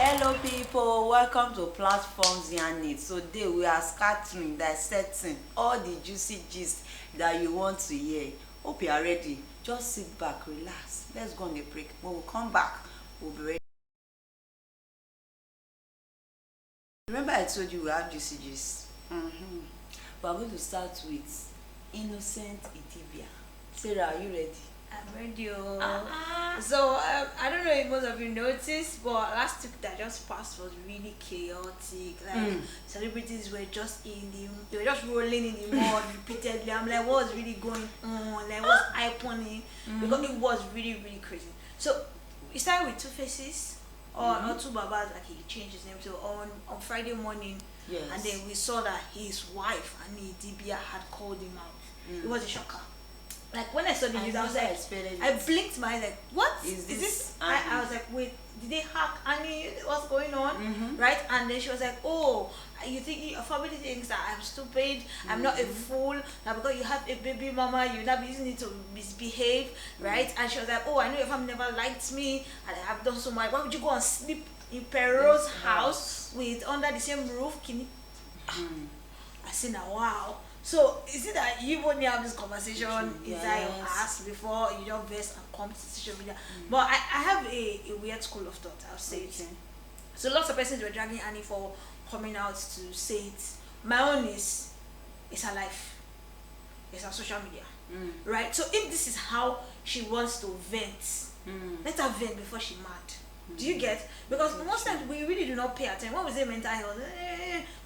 Hello people, welcome to Platforms Yarn. So today we are scattering, dissecting all the juicy gist that you want to hear. Hope you are ready. Just sit back, relax. Let's go on a break. When we come back, we'll be ready. Remember I told you we have juicy gist. But I'm going to start with innocent Idibia. Sarah, are you ready? I'm ready. So I don't know if most of you noticed, but last week that just passed was really chaotic. Like celebrities were just they were just rolling in the mud repeatedly. I'm like, what was really going on? Like, what's happening? Because it was really crazy. So we started with Tuface or two babas, like he changed his name. So on Friday morning, and then we saw that his wife and Idibia had called him out. It was a shocker. Like when I saw the news, I was like, I blinked my eyes, like, what is this? I was like, wait, did they hack Annie? What's going on? Right? And then she was like, oh, you think your family thinks that I'm stupid, I'm not a fool, now because you have a baby mama, you're not using it to misbehave, right? And she was like, oh, I know your family never liked me, and I have done so much. Why would you go and sleep in Pero's house with under the same roof? I said, now, wow. So is it that you only have this conversation inside your ass before you don't vest and come to social media? But I have a weird school of thought, I'll say it. So lots of persons were dragging Annie for coming out to say it. My own is, it's her life. It's her social media. Right? So if this is how she wants to vent, let her vent before she mad. Do you get? Because most times we really do not pay attention. When we say mental health,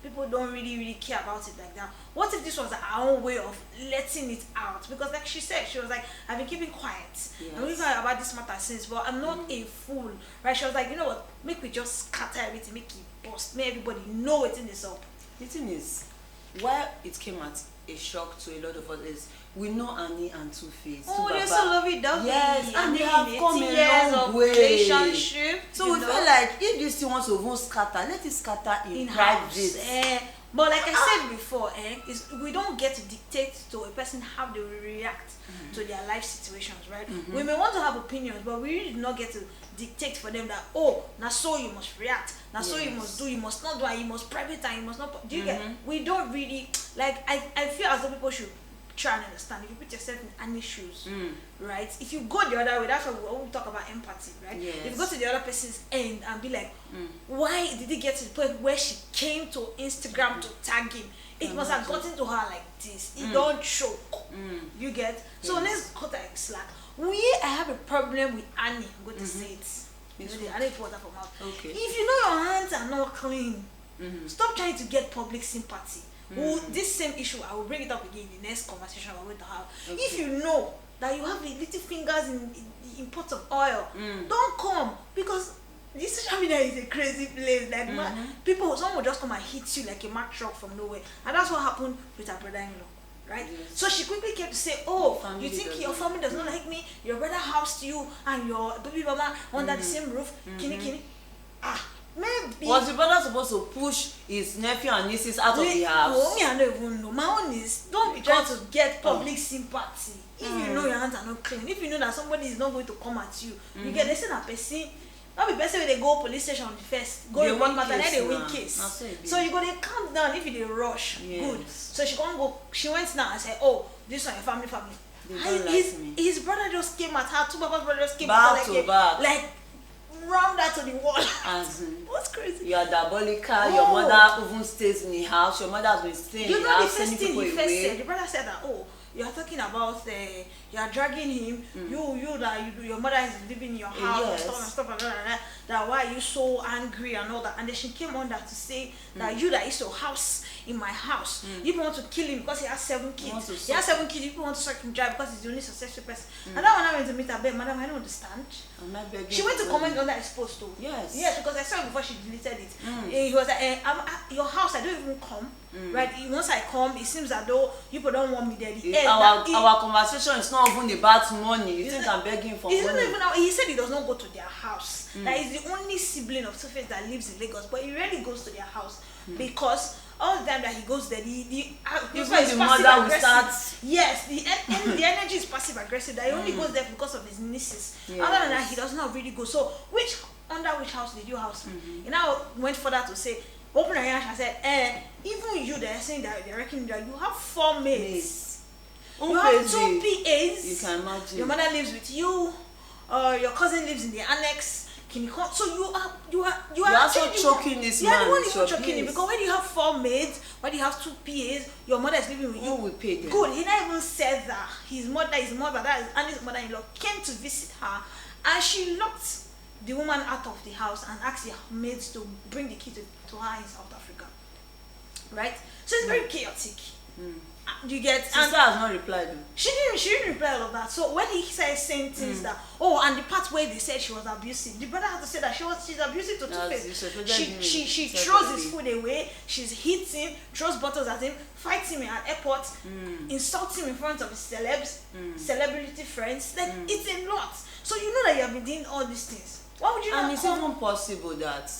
people don't really care about it like that. What if this was our own way of letting it out? Because like she said, she was like, I've been keeping quiet. I'm really quiet about this matter since, but I'm not a fool. Right? She was like, you know what? Make me just scatter everything, make it bust, make everybody know it's in this up. The thing is, why it came at a shock to a lot of us is we know Annie and Tuface. Oh, they're so lovey-dovey. Yes, and they have come a long way. Relationship. So we feel like if this thing wants to even scatter, let it scatter in private. But like I said before, we don't get to dictate to a person how they will react to their life situations, right? We may want to have opinions, but we really do not get to dictate for them that, oh, now so you must react, now so you must do, you must not do, and you must private, and you must not. Do you get? We don't really like. I feel as though people should try and understand. If you put yourself in Annie's shoes, right? If you go the other way, that's why we talk about empathy, right? If you go to the other person's end and be like, why did it get to the point where she came to Instagram to tag him? It must have gotten to her like this. It don't choke. You get? So let's cut that slack. I have a problem with Annie. I'm going to say it. I need to water from mouth. Okay. If you know your hands are not clean, stop trying to get public sympathy. This same issue, I will bring it up again in the next conversation we're going to have. If you know that you have little fingers in pots of oil, don't come, because this social media is a crazy place. Like someone will just come and hit you like a Mack truck from nowhere, and that's what happened with her brother-in-law. Right? So she quickly came to say, oh, you think your family does not like me? Your brother housed you and your baby mama under the same roof? Kini. Maybe. Was the brother supposed to push his nephew and nieces out of the house? Oh, me, I don't even know. My own is, don't be trying to get public sympathy. If you know your hands are not clean, if you know that somebody is not going to come at you, you get this in a person. Not be person when they go police station first, go report matter, then they win case. So you go, they calm down if you rush. Good. So she went now and said, oh, this is your family. They don't like me. His brother just came at her, two Baba's brother just came back at to back. Like rammed her to the wall. What's crazy? You are diabolical. Your mother even stays in the house. Your mother has been staying in the house. You know the first thing he first said, the brother said that, oh, you are talking about you are dragging him, your mother is living in your house and stuff like that why are you so angry and all that, and then she came on that to say that you that is your house in my house, you want to kill him because he has 7 kids. He has 7 kids, you want to suck him dry because he's the only successful person. And that one I went to meet her, madam, I don't understand. She went to comment on that exposed too. Yes, because I saw it before she deleted it. He was like, your house, I don't even come. Right? Once I come, it seems as though people don't want me there. Our conversation is not even about money. You think I'm begging for money? He said he does not go to their house. That is the only sibling of Tuface that lives in Lagos, but he rarely goes to their house because all the time that he goes there, the mother will start. Yes, the energy is passive aggressive. That he only goes there because of his nieces. Other than that, he does not really go. So, which under which house did you house me? He now went further to say, open her hands and said, even you that are saying that they're reckoning that you have 4 maids. You have 2 PAs. You can imagine. Your mother lives with you. Your cousin lives in the annex. Can you come? So you are also choking this man. You are the one even choking him, because when you have 4 maids, when you have 2 PAs, your mother is living with you. Who will pay them? Good. He not even said that his mother, that is Annie's mother-in-law, came to visit her, and she locked the woman out of the house and asked the maids to bring the key to her in South Africa. Right? So it's very chaotic. You get, Sister has not replied. She didn't reply all of that. So when he started saying things that, and the part where they said she was abusive, the brother had to say that she's abusive to Tuface. She throws his food away, she's hits him, throws bottles at him, fights him at airport, insults him in front of his celebrity friends. Like, it's a lot. So you know that you have been doing all these things. Why would you not? And it's even possible that,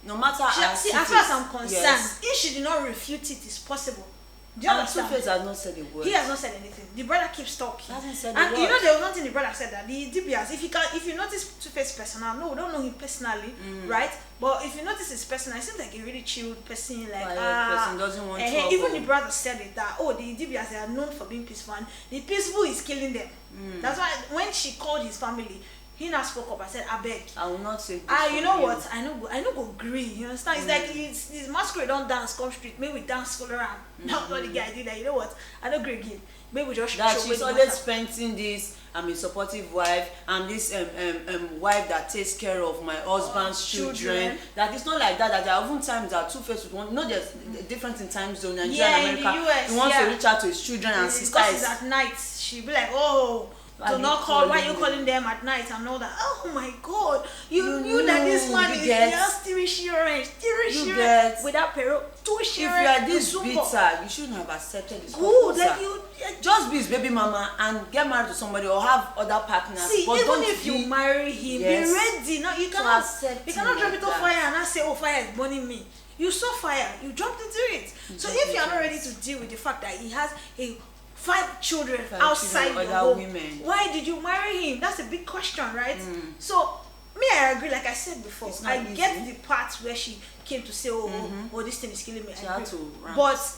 no matter as far as I'm concerned, if she did not refute it, it's possible. Do you understand? Tuface has not said a word. He has not said anything. The brother keeps talking. He hasn't said and a word. You know, there was nothing the brother said that the Idibias, if you notice Tuface personal, no, we don't know him personally, right? But if you notice his personal, it seems like a really chilled person, like person doesn't want trouble. Even the brother said it that the Idibias, they are known for being peaceful, and the peaceful is killing them. That's why when she called his family, he now spoke up and said, I beg. I will not say you know what? I know go agree. You understand? It's like it's masquerade don't dance, come street. Maybe we dance all around. That's what the guy did. That you know what? I don't agree again. Maybe we just that she's always painting this. I'm a supportive wife. I'm this wife that takes care of my husband's children. That it's not like that. That there are often times that Tuface would want. You know, there's a difference in time zone. Nigeria and America. In the US, he wants to reach out to his children and sisters. Because it's at night. She'll be like, to not call, why are you calling them at night and all that? Oh my God, you knew that this man is just without peril. If you are this bitter, you shouldn't have accepted this proposal. Just be his baby mama and get married to somebody or have other partners. See, but even if you marry him, be ready. No, you cannot jump into fire and not say, fire is burning me. You saw fire, you jumped into it. So if you are not ready to deal with the fact that he has 5 children outside your home, why did you marry him? That's a big question, right? So me, I agree. Like I said before, I get the part where she came to say, this thing is killing me. But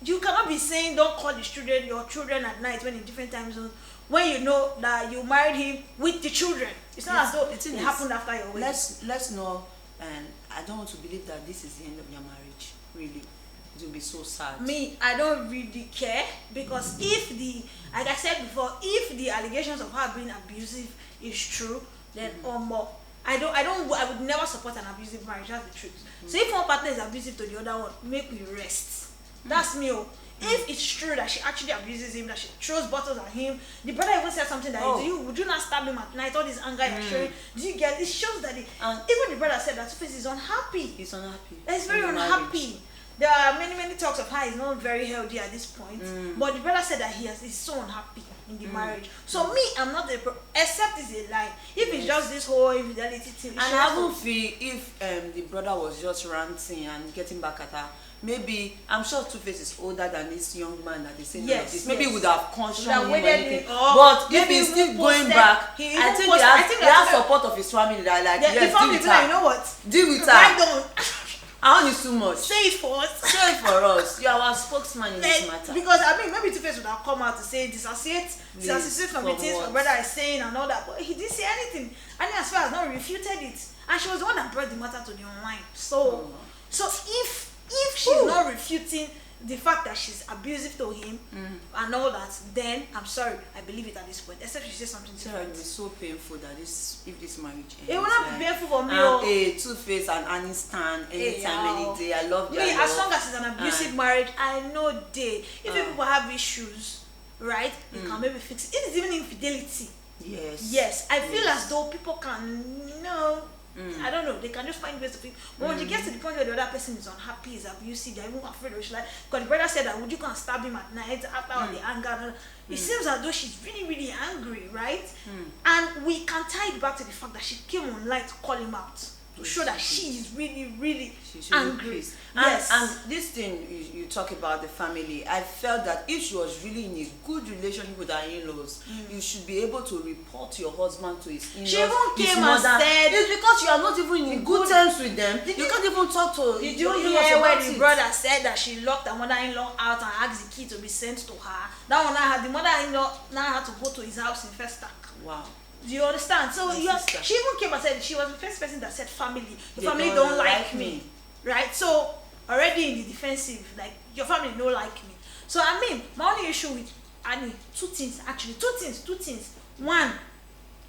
you cannot be saying don't call your children at night when in different time zones, when you know that you married him with the children. It's not as though it happened after your wedding. Let's know, and I don't want to believe that this is the end of your marriage. Really. It will be so sad. Me, I don't really care, because like I said before, if the allegations of her being abusive is true, then I would never support an abusive marriage. That's the truth. So if one partner is abusive to the other one, make me rest. That's me. If it's true that she actually abuses him, that she throws bottles at him, the brother even said something that would you not stab him at night? All this anger you're showing, do you get? It shows that even the brother said that Tuface is unhappy. He's unhappy. He's very unhappy. There are many talks of how he's not very healthy at this point, but the brother said that he's so unhappy in the marriage. So me, I'm not except it's a lie. If it's just this whole infidelity thing, and I don't feel if the brother was just ranting and getting back at her, maybe I'm sure Tuface is older than this young man that they say this. Maybe he would have cautioned him or anything. But if he's still going back, I think he has support of his family that the family be like, you know what? Deal with her. I don't need too much. Say it for us. Say it for us. You are our spokesman in this matter. Because maybe Tuface would have come out to say disassociate from the things my brother is saying and all that, but he didn't say anything. And as far as not refuted it, and she was the one that brought the matter to the online. So if she's not refuting the fact that she's abusive to him and all that, then I'm sorry, I believe it at this point. Except she says something different. It will be so painful that if this marriage ends. It will not be painful for me. Tuface and Annie stand anytime, any day. I love that. As long as it's an abusive marriage, I know they. If people have issues, right, you can maybe fix it. It is even infidelity. Yes. I feel as though people can I don't know, they can just find ways to fix. But when you get to the point where the other person is unhappy, is abusive, they're even afraid of because the brother said that would you can stab him at night after all the anger. It seems as though she's really, really angry, right? And we can tie it back to the fact that she came online to call him out. to show that she is really She's angry. pissed. Yes. And this thing you talk about the family, I felt that if she was really in a good relationship with her in-laws, you should be able to report your husband to his in-laws. She even his came mother. and said, it's because you are not even in good terms with them. You can't even talk to did your you in-laws hear where about the it. brother said that she locked her mother-in-law out and asked the key to be sent to her? That one, the mother-in-law now had to go to his house in Festac. Wow. Do you understand? So she even came and said she was the first person that said family. Your family don't like me. Right? So already in the defensive, like your family don't like me. So I mean, my only issue with Annie, two things. One,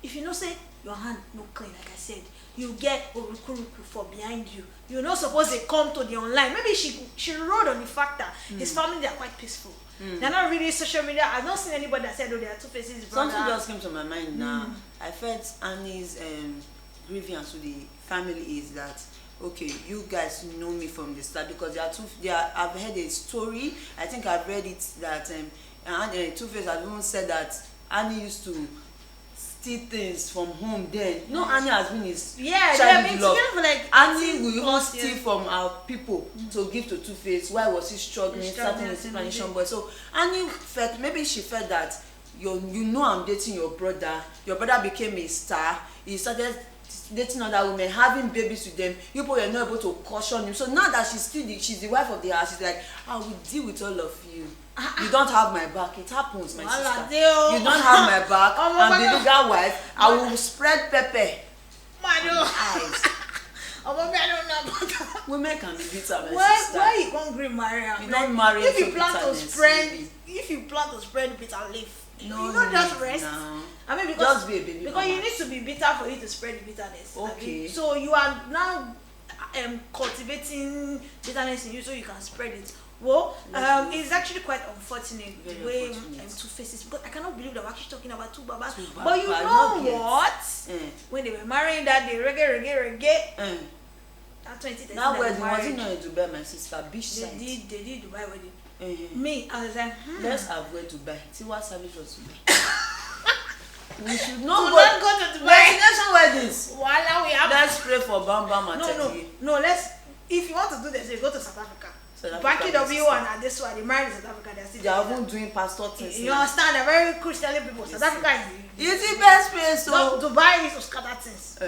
if you know say your hand no clean, like I said, you get orukuruku for behind you. You're not supposed to come to the online. Maybe she rode on the fact that his family, they are quite peaceful. They're not really social media. I've not seen anybody that said, oh, they are two faces. Something just came to my mind now. I felt Annie's grievance to the family is that, okay, you guys know me from the start because I've heard a story. I think I've read it that Two-Face had even said that Annie used to steal things from home then. No, Annie has been his child love. Like Annie will even steal from our people to give to Two-Face. Why was he struggling, starting his explanation? But so Annie felt, maybe she felt that you know I'm dating your brother. Your brother became a star. He started dating other women, having babies with them. You people were not able to caution him. So now that she's the wife of the house, she's like, I will deal with all of you. You don't have my back. It happens, my sister. You don't have my back. I'm the legal wife. I will spread pepper on your eyes. I don't know about that. Women can be bitter, my sister. Why you can't green marry her? You don't marry if you into plan to bitterness, spread, maybe. if you plan to spread bitter leaf, No, you don't just rest. no. I mean, because Just be a baby because mama. you need to be bitter for you to spread the bitterness. Okay. So you are now cultivating bitterness in you so you can spread it. Well, it's actually quite unfortunate Very the way unfortunate. Two-Faces, because I cannot believe that we're actually talking about two babas. Two But you babas, know not yet. what? When they were marrying that day, reggae. That 2013 That wedding married, wasn't not in Dubai, my sister. Beach they side. did Dubai wedding. Me, I was like, Let's avoid Dubai. See what service was Dubai. We should not go to Dubai. Destination weddings. Voila, we have. Let's pray for Bam Bam and Teddy. No. Let's. If you want to do this, you go to South Africa. Baki W and Adesu, they married in South Africa. They are even doing pastor things. You understand? They're very Christian people. South Africa is the best place. So Dubai is to scatter things.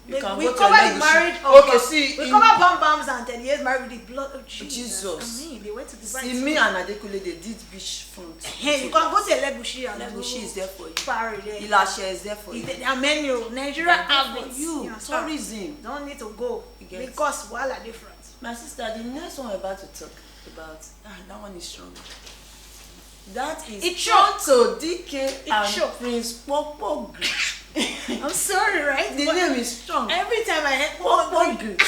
You can we go to cover the Nedu. marriage Okay, see. we cover Bam Bams and 10 years married with the blood of Jesus. I mean, they went to Dubai. See, me and Adekule, they did beachfront. Hey, you can go to Lebushi and Lebushi is there for you. Paris there. Ilashe is there for you. Their menu, Nigeria have it. You, tourism. Don't need to go because we are different. My sister, the next one we're about to talk about, that one is strong. That is Tonto Dikeh and Prince Kpokpogri. I'm sorry, right? The name is strong. Every time I hear Kpokpogri.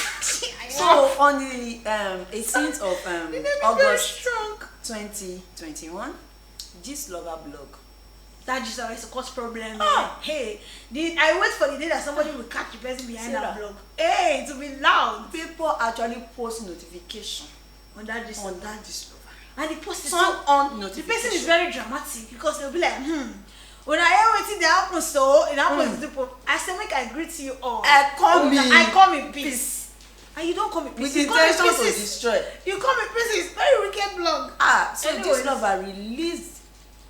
So on the 18th of August 2021, Gist Lover blog. That just always cause problem. Hey, I wait for the day that somebody will catch the person behind that blog. Hey, to be loud. People actually post notification on that Gist Lover. And the post is on the person is very dramatic because they'll be like, when I hear waiting, they happen so it happens to people. I say, make I greet you all. I come in peace. And you don't come in peace. With intention to destroy. You come in peace. It's very wicked blog. So Gist Lover released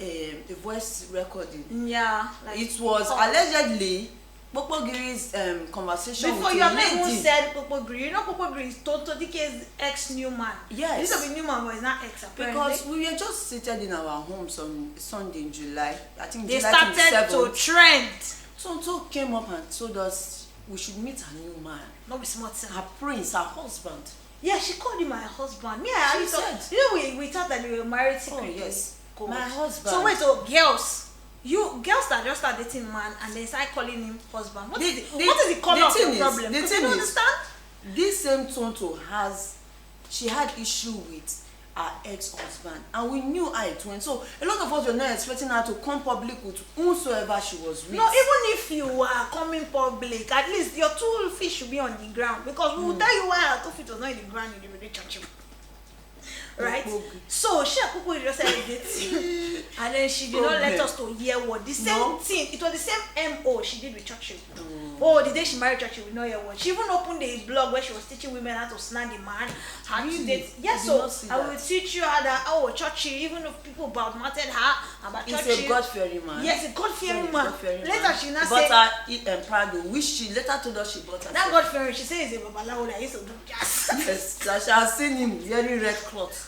a voice recording. Yeah. It was allegedly Kpokpogri's conversation before with you a have lady. even said Kpokpogri. You know Kpokpogri is Tonto Dikeh's ex-new man. Yes. He used to be new man, but he's not ex apparently. Because we were just seated in our homes on Sunday in July. I think they July started 27th. to trend. Tonto came up and told us we should meet a new man. Not be smart. Her prince, her husband. Yeah, she called him my husband. She said. You know, we thought that they were married secretly. Oh yes. My husband. So wait, girls that just start dating man and they start calling him husband. What is the color of the problem? The thing you is, understand? This same Tonto had issue with her ex-husband, and we knew how it went. So a lot of us were not expecting her to come public with whomsoever she was with. No, even if you are coming public, at least your 2 feet should be on the ground because we will tell you why her 2 feet was not in the ground in the relationship. right? So she and Kpokpogri just started dating, and then she did not let us to hear what the same thing. It was the same MO she did with Churchill. Oh, the day she married Churchill, we know hear what. She even opened a blog where she was teaching women how to snag a man, how to date. Yes, so I will teach you how that. Oh, Churchill, even if people badmouthed her about Churchill. He's a God-fearing man. Yes, a God-fearing man. Later she now said, bought her Prado, which she later told us she bought her. That God-fearing, she says he's a babalawo that used to do jazz. Yes, she has seen him wearing red cloth.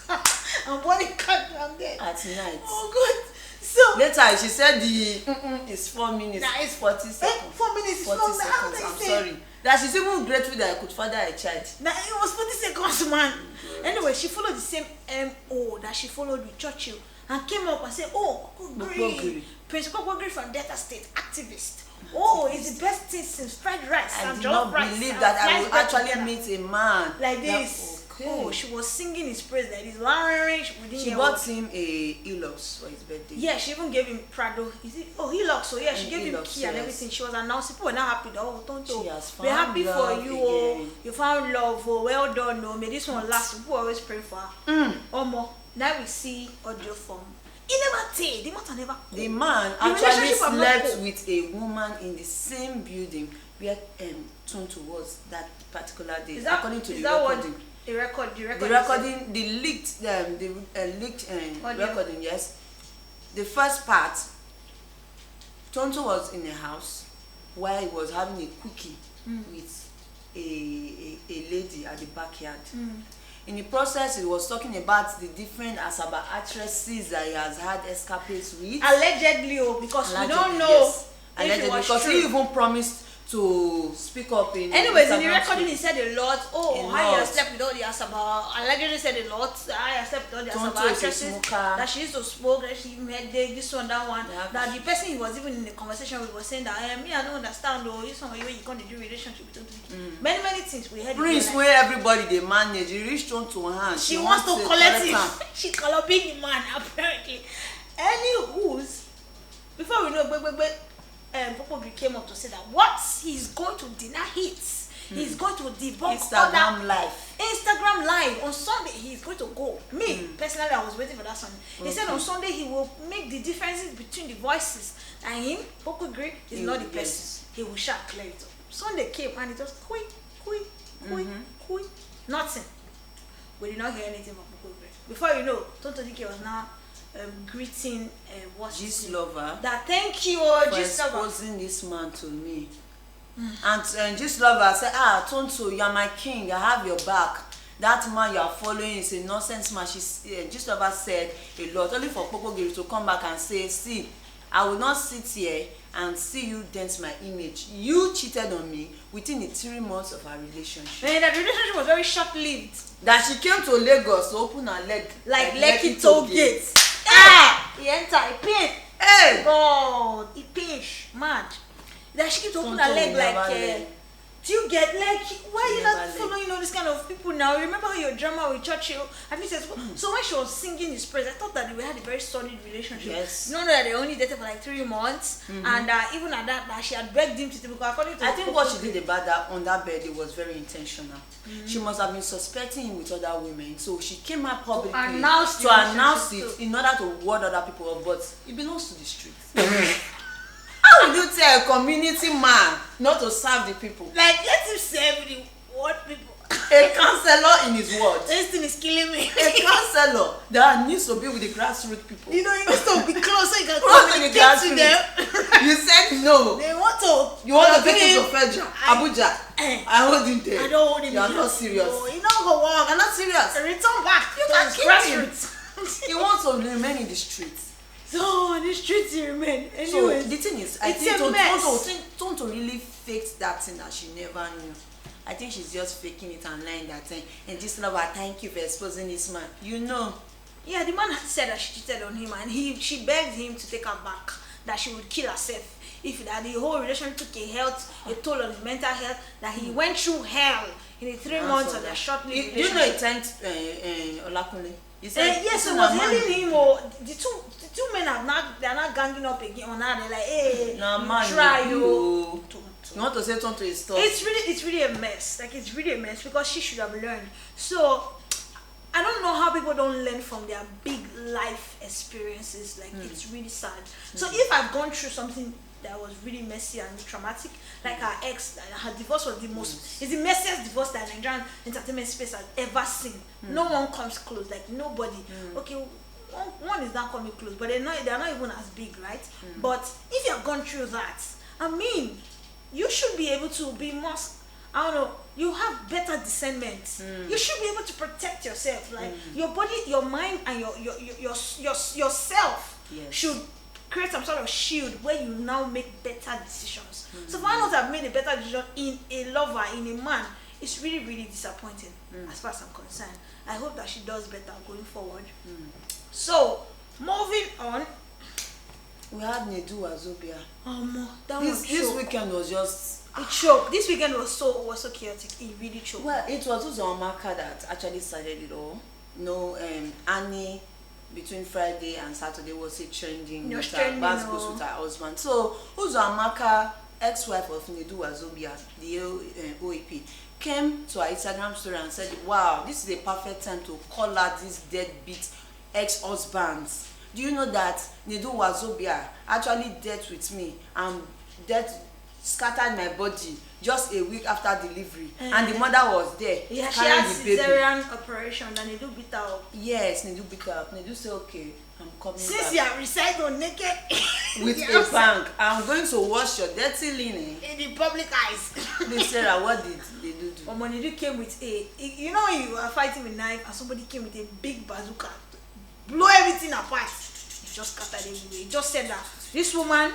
And body cut down there. At night. Oh God. So later she said the is 4 minutes. Nah, it's 40 seconds. 4 minutes. 40 seconds. I'm sorry. That she's even grateful that I could father a child. Nah, it was 40 seconds, man. Anyway, she followed the same MO that she followed with Churchill and came up and said, "Oh, Kpokpogri, Prince Kpokpogri from Delta State, activist. Oh, it's the best thing since fried rice." I did not believe that I would actually meet a man like this. Oh, she was singing his praise like this. She bought him a Hilux for his birthday. Yeah, she even gave him Prado. Is it? Oh, Hilux. So yeah, she gave him key and yes. everything. She was announcing. People were not happy. Oh, Tonto, we're happy for you. Oh, again. you found love. Oh, well done. Oh, may this one last. People always pray for her. Omo, now we see audio form. He never take. The matter never. The man actually slept with a woman in the same building where Tonto was that particular day. According to the recording. The recording, the leaked recording, yes. The first part, Tonto was in a house where he was having a quickie with a lady at the backyard. In the process, he was talking about the different Asaba actresses that he has had escapades with. Allegedly, because we don't know. Yes. If Allegedly, it was because true. he even promised to speak up in anyways Instagram in the recording he said a lot. How you slept with all the Asaba, allegedly said a lot. How you slept with all the Asaba actresses, that she used to smoke, that she made this one, that one, that the person he was even in the conversation with was saying that me I don't understand though, this one where you can't do relationship with Tonto. Many things we heard. Prince where everybody they manage, he reached Tonto hand. She wants to collect him. She collabing the man apparently. Anywho's before we know Kpokpogri came up to say that what he's going to deny hits. He's going to debunk Instagram live on Sunday. He's going to go. Personally, I was waiting for that Sunday. He said on Sunday he will make the differences between the voices, and him, Kpokpogri, is not the person. He will shout clear it up. Sunday came and it was quick, nothing. We did not hear anything from Kpokpogri. Before you know, Tonto Dikeh was now greeting Gist lover. That thank you, for Gist lover, exposing this man to me. And Gist lover said, Tonto, you are my king. I have your back. That man you are following is a nonsense man. Gist lover said a lot. Only for Kpokpogri to come back and say, see, I will not sit here and see you dent my image. You cheated on me within the 3 months of our relationship. And that relationship was very short-lived. That she came to Lagos to open her leg. Like Lekki toll gate. He entered, he pain. Hey! God, he pinch, mad. That she keeps opening her leg like, do you get like, why are you not following all this kind of people now? Remember your drama with Churchill? And he says, so when she was singing his praise, I thought that we had a very solid relationship. Yes. You know that they only dated for like 3 months, and even at that, she had begged him to take, because according to I think what she did about that on that birthday was very intentional. She must have been suspecting him with other women, so she came out publicly to announce it in order to ward other people up. But it belongs to the streets. How would you tell a community man not to serve the people? Like, let him serve the what people? A counselor in his word. This thing is killing me. A counselor that needs to be with the grassroots people. You know, he needs to be close so you can communicate to them. You said no. They want to. You want to take him to Federal, Abuja. I hold him there. I don't hold him. You are not serious. No, you don't go walk. I'm not serious. Return back. You can keep him. He wants to remain in the streets. So in the streets he remain. Anyway, so the thing is, I think Tonto really faked that thing that she never knew. I think she's just faking it and lying that thing. And this lover, thank you for exposing this man. You know. Yeah, the man had said that she cheated on him, and she begged him to take her back, that she would kill herself if that the whole relationship took a toll on his mental health, that he went through hell in the 3 months of their short-lived relationship. Do you know he thanked Olakunle? Yes, it was hailing him. The two men are not ganging up again on her. They're like, hey, try you. You want to say Tonto is tough? It's really a mess. Like, it's really a mess, because she should have learned. So I don't know how people don't learn from their big life experiences. Like it's really sad. So if I've gone through something that was really messy and traumatic, like her ex, her divorce was the most, it's the messiest divorce that Nigerian entertainment space has ever seen. No one comes close, like nobody. Okay, one is not coming close, but they're not even as big, right? But if you have gone through that, I mean, you should be able to be more, I don't know, you have better discernment. You should be able to protect yourself, like your body, your mind, and yourself should create some sort of shield where you now make better decisions. So for her not to have made a better decision in a lover, in a man, it's really, really disappointing as far as I'm concerned. I hope that she does better going forward. So, moving on. We had Nedu Wazobia. This weekend was just... It choked. This weekend was so chaotic. It really choked. Well, it was Uzomaka that actually started it all. No, Annie, between Friday and Saturday was it trending with her with her husband. So Uzomaka, ex-wife of Nedu Wazobia, the OAP, came to her Instagram story and said, wow, this is a perfect time to call out these deadbeat ex-husbands. Do you know that Nedu Wazobia actually dealt with me and scattered my body just a week after delivery, and the mother was there. Yeah, she had cesarean operation and Nedu beat her up. Yes, Nedu beat her up. Nedu said, okay, I'm coming Since back. You are recycled naked with a bang, I'm going to wash your dirty linen in the public eyes. Please, Sarah, what did Nedu do? When Nedu came with you know, you are fighting with a knife and somebody came with a big bazooka, blow everything apart. It just scattered everywhere. It just said that this woman,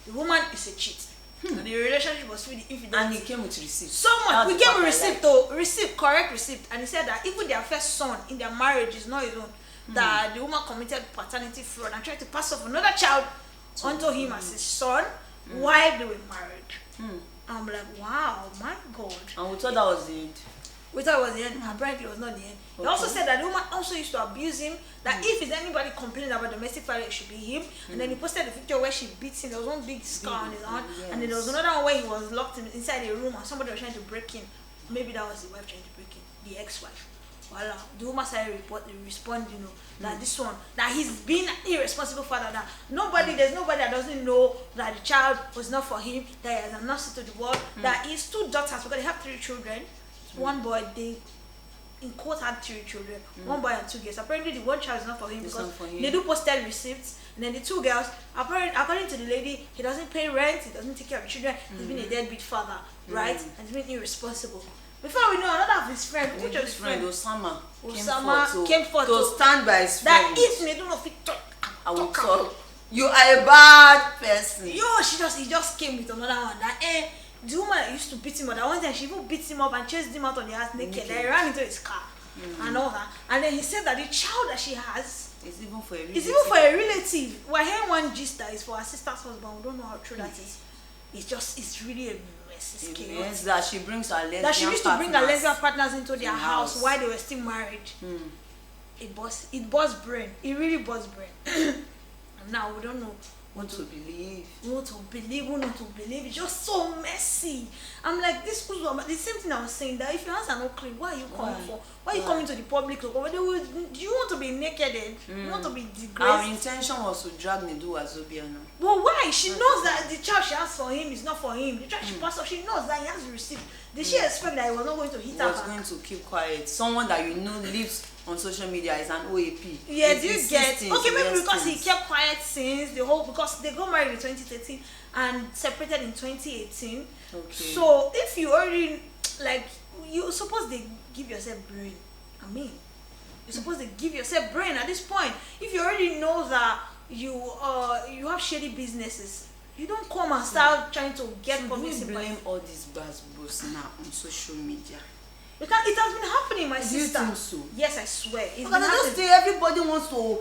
the woman is a cheat. And the relationship was really infidelity. And he came with receipt. So much. We came with receipt though. Receipt, correct receipt. And he said that even their first son in their marriage is not his own. That the woman committed paternity fraud and tried to pass off another child onto him as his son while they were married. I'm like, wow, my God. And we thought that was the end. We thought it was the end. Apparently, it was not the end. Okay. He also said that the woman also used to abuse him. That if it's anybody complaining about domestic violence, it should be him. And then he posted a picture where she beats him. There was one big scar on his arm. And then there was another one where he was locked inside a room and somebody was trying to break in. Maybe that was the wife trying to break in, the ex-wife. Voila. The woman started respond, you know, that this one, that he's been irresponsible father. That there's nobody that doesn't know that the child was not for him. That he has announced it to the world. That his two daughters, because they have 3 children. One boy, they in quote had 3 children, 1 boy and 2 girls. Apparently the one child is not for him because they do posted receipts, and then the 2 girls, apparently according to the lady, he doesn't pay rent, he doesn't take care of the children, he's been a deadbeat father, right? And he's been irresponsible. Before we know, another of his friends, which was his friend, Osama came forth to stand by his friend. That if Nedu no fit talk, I will talk. You are a bad person. Yo, he just came with another one. That the woman used to beat him up. That one time she even beat him up and chased him out on the house naked. Then he ran into his car and all that. And then he said that the child that she has is even for a relative. We're hearing one gist that is for her sister's husband. We don't know how true that is. It's really a mess. It's chaos. That she brings her lesbian that she used to bring her lesbian partners into their house while they were still married. It busts brain. It really busts brain. And now we don't know what to believe. What to believe, what not to believe. It's just so messy. I'm like, the same thing I was saying, that if your hands are not clean, why are you coming for? Why are you coming to the public? Do you want to be naked? You want to be disgraced? Our intention was to drag Nedu Wazobia now. Well, why? She knows that the child she has for him is not for him. The child she passed off, she knows that he has received. Did she expect that he was not going to hit her? He was going to keep quiet. Someone that you know lives on social media is an OAP. Yeah, do you get? Okay, maybe because he kept quiet since because they got married in 2013 and separated in 2018. Okay. So if you already you're supposed to give yourself brain. I mean, you're supposed to give yourself brain at this point. If you already know that you have shady businesses, you don't come and start trying to get publicity. Blame all these buzz now on social media. It has been happening, my sister. Do you think so? Yes, I swear. Everybody wants to,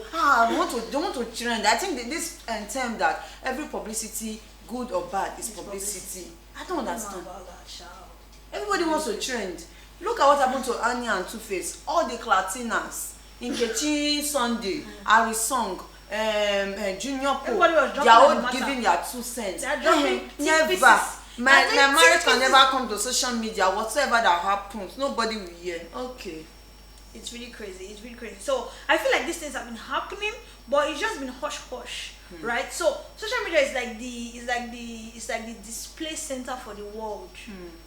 they want to trend. I think this term that every publicity, good or bad, is publicity. I don't understand. About that, child. Everybody wants to trend. Look at what happened to Annie and Tuface. All the Clatinas, Nkechi Sunday, Ari Song, Junior Pope, they are all giving their 2 cents. Never. My marriage can never come to social media. Whatever that happens, nobody will hear. Okay. It's really crazy. It's really crazy. So I feel like these things have been happening, but it's just been hush hush, right? So social media is like the display center for the world.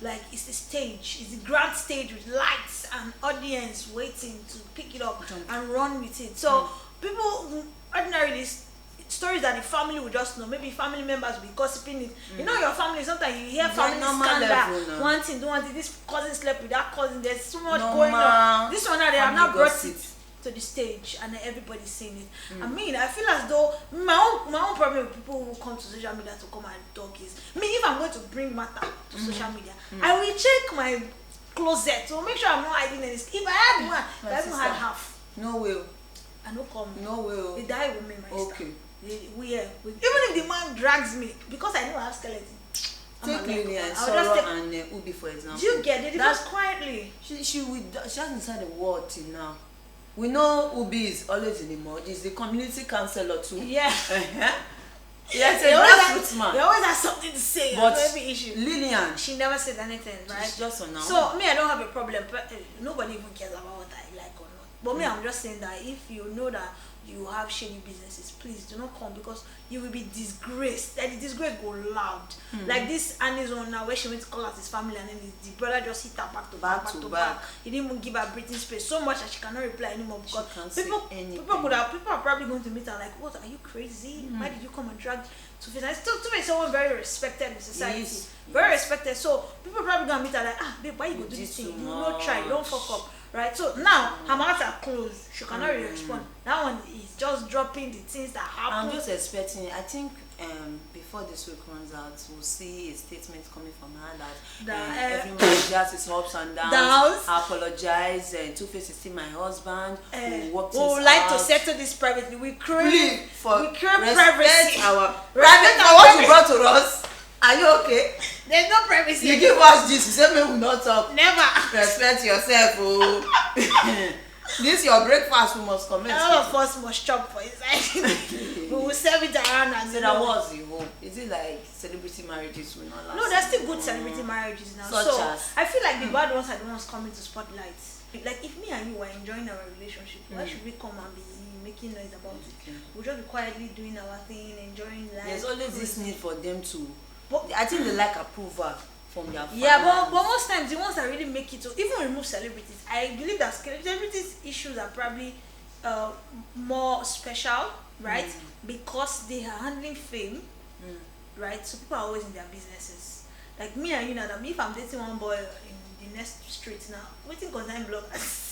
Like it's the stage, it's the grand stage with lights and audience waiting to pick it up and run with it. So people ordinarily stories that the family will just know. Maybe family members will be gossiping it. You know, your family, sometimes you hear family scandal. One thing, don't want it. This cousin slept with that cousin. There's so much going on. This one now, they have not brought it to the stage and everybody's seeing it. I mean, I feel as though my own problem with people who come to social media to come and talk is, me, if I'm going to bring matter to social media, I will check my closet to make sure I'm not hiding anything. If I had one, if I even had half. No way. I no come. No way. They die with me, my sister. Okay. Even if the man drags me, because I know I have skeleton. Take Lily and Sorrow and Ubi for example. Do you get it? That's quietly. She hasn't said a word till now. We know Ubi is always in the mud. He's the community councillor too. Yeah. Yes, a grassroots man. They always have something to say. But every issue. Lillian, she never said anything, right? She's just on now. So me, I don't have a problem. But nobody even cares about what I like or not. But me, I'm just saying that if you know that you have shady businesses, please do not come, because you will be disgraced. Like the disgrace go loud. Like this Annie's one now, where she went to call out his family and then the brother just hit her back to back. He didn't even give her breathing space so much that she cannot reply anymore, because people are probably going to meet her like, what, are you crazy? Why did you come and drag Tuface? And still Tuface is someone very respected in society. Yes. Very respected. So people are probably gonna meet her like, babe, why you go do this thing? You not try, don't fuck up. Right, so now her mouth are closed. She cannot really respond. That one is just dropping the things that happen. I'm just expecting. I think before this week runs out, we'll see a statement coming from her that every man just is ups and downs. I apologize. Tuface is still my husband. We would like to settle this privately. We crave privacy. Our private. What you brought to us. Are you okay? There's no privacy. You give us this, you say we will not talk. Never. Respect yourself, oh. This your breakfast, we must comment. All of us must chop for inside. We will serve it around and so that was the home. Is it like celebrity marriages will not last? No, there's still good celebrity marriages now. Such as? I feel like the bad ones are the ones coming to spotlight. Like if me and you were enjoying our relationship, why should we come and be making noise about it? We'll just be quietly doing our thing, enjoying life. There's always this need for them to. I think they like approval from their fans. Yeah, but most times the ones that really make it to even remove celebrities, I believe that celebrities issues are probably more special, right? Because they are handling fame, right? So people are always in their businesses. Like me and you know, that if I'm dating one boy in the next street now, waiting because I'm bloggers.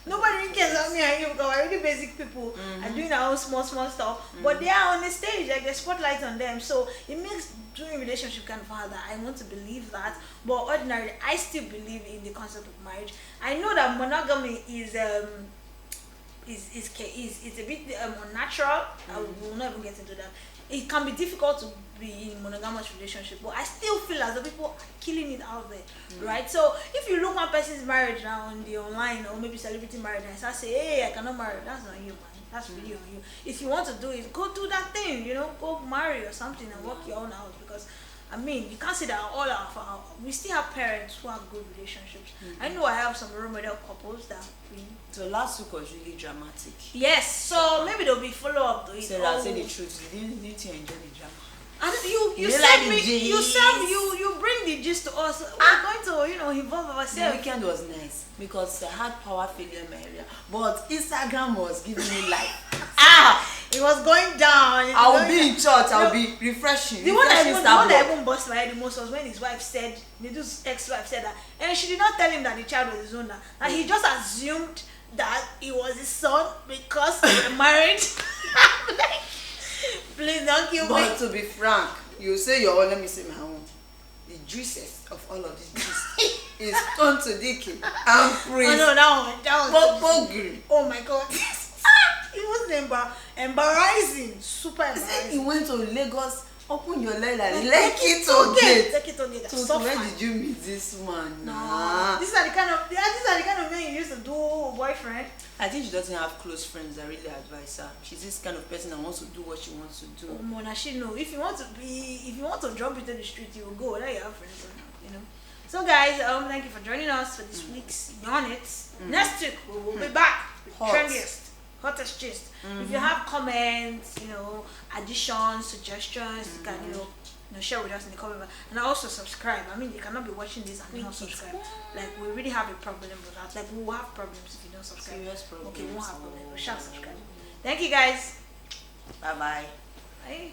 Nobody really cares about me and you, because we're really basic people and doing our own small stuff, but they are on the stage, like the spotlight on them, so it makes doing relationship kind of harder. I want to believe that, but ordinarily I still believe in the concept of marriage. I know that monogamy is a bit unnatural. I will not even get into that. It can be difficult to be in monogamous relationship, but I still feel as though people are killing it out there, right? So if you look one person's marriage now on the online or maybe celebrity marriage and start saying, hey, I cannot marry, that's on you, man. That's really on you. If you want to do it, go do that thing, you know, go marry or something and work your own out, because I mean, you can't say that all our we still have parents who have good relationships. I know I have some role model couples that so last week was really dramatic. Yes, so maybe there'll be follow up to it. Sarah, say the truth. Didn't you enjoy the drama? And you serve me. You bring the gist to us. We're going to involve ourselves. The weekend was nice because I had power failure in my area, but Instagram was giving me life. It was going down. I'll be in church. I'll be refreshing. The one that even burst my head the most was when his wife said, Nedu's ex-wife said that, and she did not tell him that the child was his own. And he just assumed that it was his son because they were married. Like, please don't kill me. But to be frank, you say your own, let me say my own. The juices of all of this juice is Tonto Dikeh and praise. Oh no, that was Kpokpogri. Oh my god. It was embarrassing. Super embarrassing. He went to Lagos, open your leg like Lekki to get. So where did you meet this man? No. These are the kind of men you used to do boyfriend. I think she doesn't have close friends that really advise her. She's this kind of person that wants to do what she wants to do. Mona, she know. If you want to jump into the street, you will go. Whether you have friends or not, you know. So guys, thank you for joining us for this week's On It. Next week we will be back with trendiest, hottest gist. If you have comments, additions, suggestions, you can share with us in the comment, and also subscribe. I mean, you cannot be watching this and not subscribe. Like, we really have a problem with that. Like, we will have problems if you don't subscribe. Serious problems. Okay, we won't have problems. We shall subscribe. Thank you guys. Bye bye. Bye.